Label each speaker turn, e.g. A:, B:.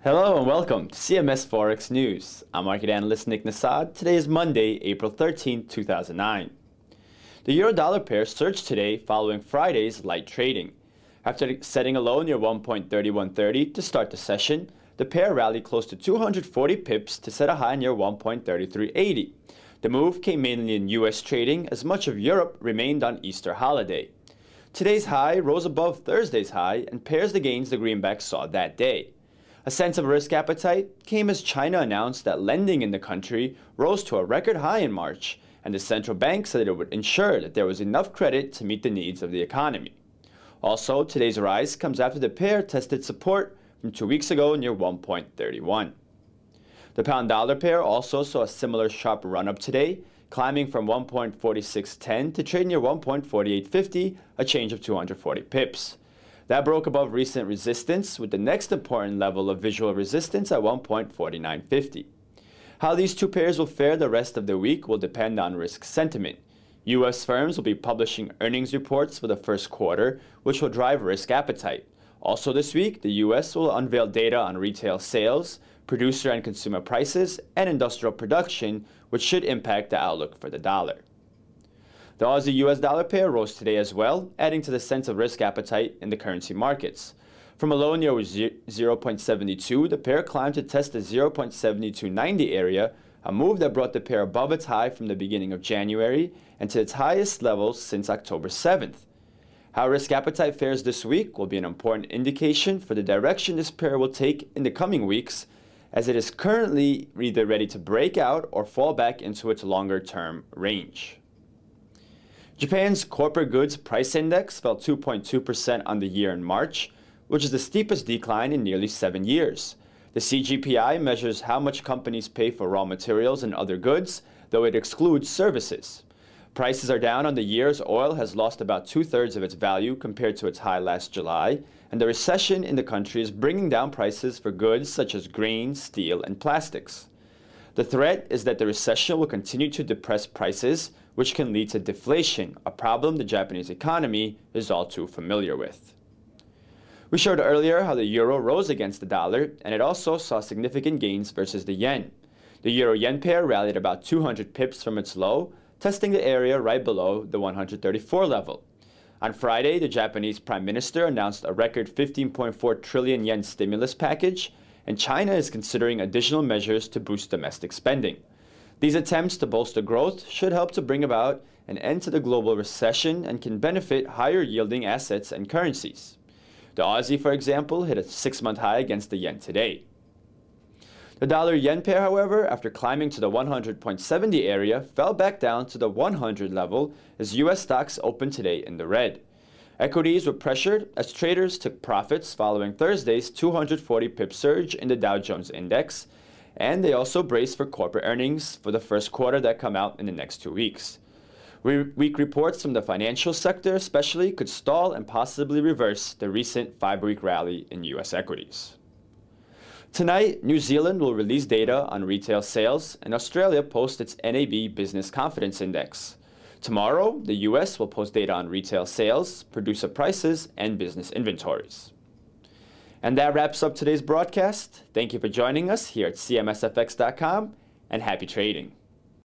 A: Hello and welcome to CMS Forex News. I'm market analyst Nick Nassad. Today is Monday, April 13, 2009. The euro-dollar pair surged today following Friday's light trading. After setting a low near 1.3130 to start the session, the pair rallied close to 240 pips to set a high near 1.3380. The move came mainly in U.S. trading as much of Europe remained on Easter holiday. Today's high rose above Thursday's high and pairs the gains the Greenback saw that day. A sense of risk appetite came as China announced that lending in the country rose to a record high in March, and the central bank said it would ensure that there was enough credit to meet the needs of the economy. Also, today's rise comes after the pair tested support from 2 weeks ago near 1.31. The pound-dollar pair also saw a similar sharp run-up today, climbing from 1.4610 to trade near 1.4850, a change of 240 pips. That broke above recent resistance, with the next important level of visual resistance at 1.4950. How these two pairs will fare the rest of the week will depend on risk sentiment. U.S. firms will be publishing earnings reports for the first quarter, which will drive risk appetite. Also this week, the U.S. will unveil data on retail sales, producer and consumer prices, and industrial production, which should impact the outlook for the dollar. The Aussie-US dollar pair rose today as well, adding to the sense of risk appetite in the currency markets. From a low near 0.72, the pair climbed to test the 0.7290 area, a move that brought the pair above its high from the beginning of January and to its highest level since October 7th. How risk appetite fares this week will be an important indication for the direction this pair will take in the coming weeks, as it is currently either ready to break out or fall back into its longer-term range. Japan's corporate goods price index fell 2.2% on the year in March, which is the steepest decline in nearly 7 years. The CGPI measures how much companies pay for raw materials and other goods, though it excludes services. Prices are down on the year as oil has lost about 2/3 of its value compared to its high last July, and the recession in the country is bringing down prices for goods such as grain, steel, and plastics. The threat is that the recession will continue to depress prices, which can lead to deflation, a problem the Japanese economy is all too familiar with. We showed earlier how the euro rose against the dollar, and it also saw significant gains versus the yen. The euro-yen pair rallied about 200 pips from its low, testing the area right below the 134 level. On Friday, the Japanese Prime Minister announced a record 15.4 trillion yen stimulus package, and China is considering additional measures to boost domestic spending. These attempts to bolster growth should help to bring about an end to the global recession and can benefit higher-yielding assets and currencies. The Aussie, for example, hit a 6-month high against the yen today. The dollar-yen pair, however, after climbing to the 100.70 area, fell back down to the 100 level as U.S. stocks opened today in the red. Equities were pressured as traders took profits following Thursday's 240 pip surge in the Dow Jones Index, and they also braced for corporate earnings for the first quarter that come out in the next 2 weeks. Weak reports from the financial sector especially could stall and possibly reverse the recent 5-week rally in U.S. equities. Tonight, New Zealand will release data on retail sales, and Australia posts its NAB Business Confidence Index. Tomorrow, the U.S. will post data on retail sales, producer prices, and business inventories. And that wraps up today's broadcast. Thank you for joining us here at CMSFX.com, and happy trading.